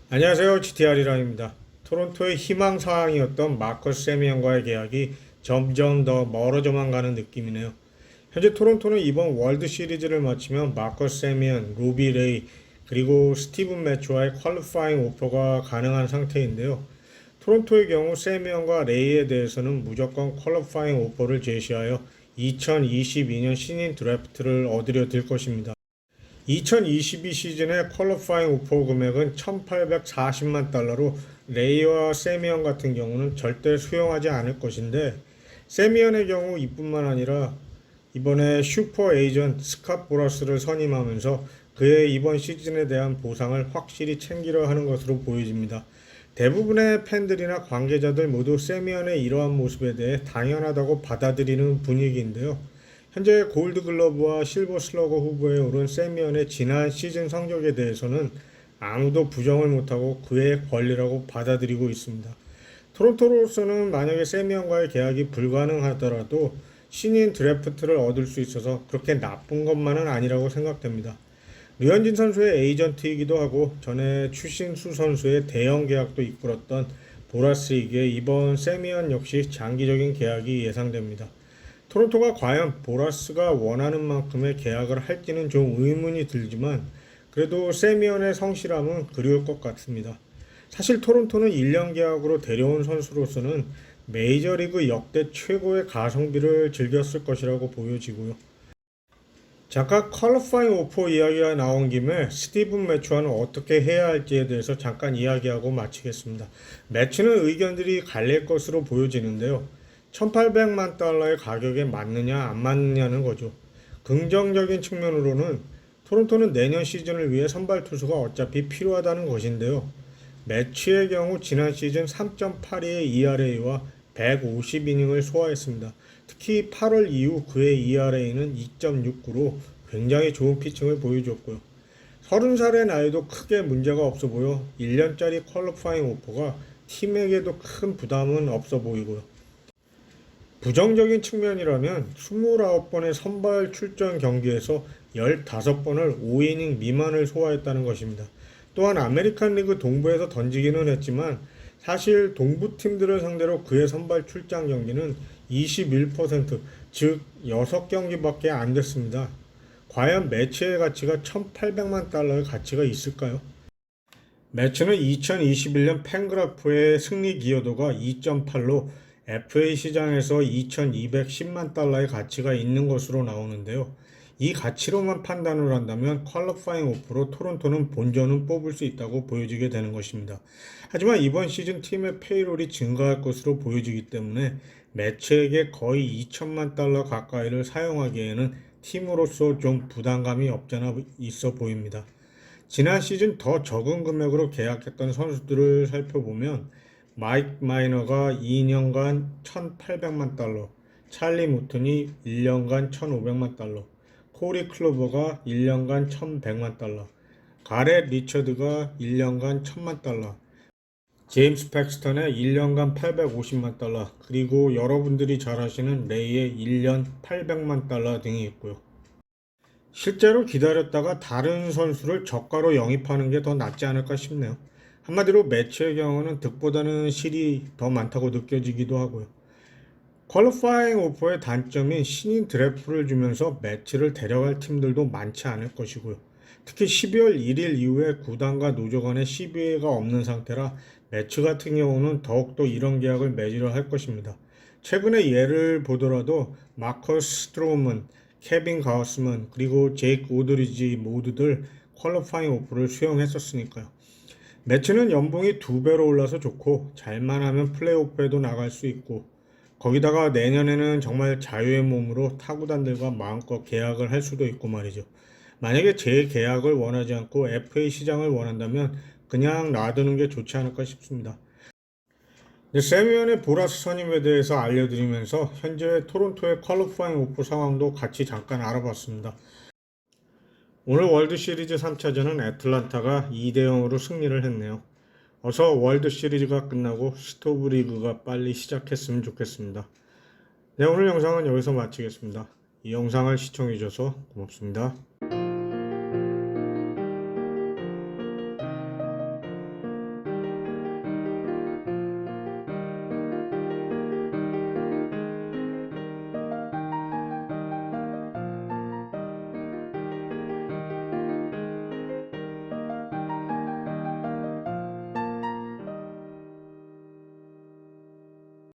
안녕하세요. GTR이라입니다. 토론토의 희망사항이었던 마커스 세미언과의 계약이 점점 더 멀어져만 가는 느낌이네요. 현재 토론토는 이번 월드 시리즈를 마치면 마커스 세미언, 루비 레이, 그리고 스티븐 매추와의 퀄리파잉 오퍼가 가능한 상태인데요. 토론토의 경우 세미언과 레이에 대해서는 무조건 퀄리파잉 오퍼를 제시하여 2022년 신인 드래프트를 얻으려 들 것입니다. 2022 시즌의 퀄리파잉 오퍼 금액은 1840만 달러로 레이와 세미언 같은 경우는 절대 수용하지 않을 것인데, 세미언의 경우 이뿐만 아니라 이번에 슈퍼 에이전트 스캇 보라스를 선임하면서 그의 이번 시즌에 대한 보상을 확실히 챙기려 하는 것으로 보여집니다. 대부분의 팬들이나 관계자들 모두 세미언의 이러한 모습에 대해 당연하다고 받아들이는 분위기인데요. 현재 골드글러브와 실버 슬러거 후보에 오른 세미언의 지난 시즌 성적에 대해서는 아무도 부정을 못하고 그의 권리라고 받아들이고 있습니다. 토론토로서는 만약에 세미언과의 계약이 불가능하더라도 신인 드래프트를 얻을 수 있어서 그렇게 나쁜 것만은 아니라고 생각됩니다. 류현진 선수의 에이전트이기도 하고 전에 추신수 선수의 대형 계약도 이끌었던 보라스에게 이번 세미언 역시 장기적인 계약이 예상됩니다. 토론토가 과연 보라스가 원하는 만큼의 계약을 할지는 좀 의문이 들지만 그래도 세미언의 성실함은 그리울 것 같습니다. 사실 토론토는 1년 계약으로 데려온 선수로서는 메이저리그 역대 최고의 가성비를 즐겼을 것이라고 보여지고요. 잠깐 퀄리파잉 오퍼 이야기가 나온 김에 스티븐 매추와는 어떻게 해야 할지에 대해서 잠깐 이야기하고 마치겠습니다. 매추는 의견들이 갈릴 것으로 보여지는데요. 1800만 달러의 가격에 맞느냐 안 맞느냐는 거죠. 긍정적인 측면으로는 토론토는 내년 시즌을 위해 선발 투수가 어차피 필요하다는 것인데요. 매치의 경우 지난 시즌 3.82의 ERA와 150이닝을 소화했습니다. 특히 8월 이후 그의 ERA는 2.69로 굉장히 좋은 피칭을 보여줬고요. 30살의 나이도 크게 문제가 없어 보여 1년짜리 퀄리파잉 오퍼가 팀에게도 큰 부담은 없어 보이고요. 부정적인 측면이라면 29번의 선발 출전 경기에서 15번을 5이닝 미만을 소화했다는 것입니다. 또한 아메리칸 리그 동부에서 던지기는 했지만 사실 동부 팀들을 상대로 그의 선발 출장 경기는 21%, 즉 6경기밖에 안 됐습니다. 과연 매치의 가치가 1800만 달러의 가치가 있을까요? 매치는 2021년 팬그래프의 승리 기여도가 2.8로 FA 시장에서 2210만 달러의 가치가 있는 것으로 나오는데요. 이 가치로만 판단을 한다면 퀄리파잉 오프로 토론토는 본전은 뽑을 수 있다고 보여지게 되는 것입니다. 하지만 이번 시즌 팀의 페이롤이 증가할 것으로 보여지기 때문에 매치에게 거의 2천만 달러 가까이를 사용하기에는 팀으로서 좀 부담감이 없잖아 있어 보입니다. 지난 시즌 더 적은 금액으로 계약했던 선수들을 살펴보면 마이크 마이너가 2년간 1,800만 달러, 찰리 무튼이 1년간 1,500만 달러, 코리 클로버가 1년간 1,100만 달러, 가렛 리처드가 1년간 1,000만 달러, 제임스 팩스턴의 1년간 850만 달러, 그리고 여러분들이 잘 아시는 레이의 1년 800만 달러 등이 있고요. 실제로 기다렸다가 다른 선수를 저가로 영입하는 게 더 낫지 않을까 싶네요. 한마디로 매치의 경우는 득보다는 실이 더 많다고 느껴지기도 하고요. 퀄리파잉 오퍼의 단점인 신인 드래프트를 주면서 매치를 데려갈 팀들도 많지 않을 것이고요. 특히 12월 1일 이후에 구단과 노조 간의 CBA가 없는 상태라 매치 같은 경우는 더욱더 이런 계약을 맺으려 할 것입니다. 최근에 예를 보더라도 마커스 스트로먼, 케빈 가우스먼, 그리고 제이크 오드리지 모두들 퀄리파잉 오퍼를 수용했었으니까요. 매치는 연봉이 2배로 올라서 좋고 잘만 하면 플레이오프에도 나갈 수 있고 거기다가 내년에는 정말 자유의 몸으로 타구단들과 마음껏 계약을 할 수도 있고 말이죠. 만약에 재계약을 원하지 않고 FA 시장을 원한다면 그냥 놔두는 게 좋지 않을까 싶습니다. 세미언의 보라스 선임에 대해서 알려드리면서 현재 토론토의 퀄리파잉 오프 상황도 같이 잠깐 알아봤습니다. 오늘 월드 시리즈 3차전은 애틀란타가 2대0으로 승리를 했네요. 어서 월드 시리즈가 끝나고 스토브 리그가 빨리 시작했으면 좋겠습니다. 네, 오늘 영상은 여기서 마치겠습니다. 이 영상을 시청해주셔서 고맙습니다.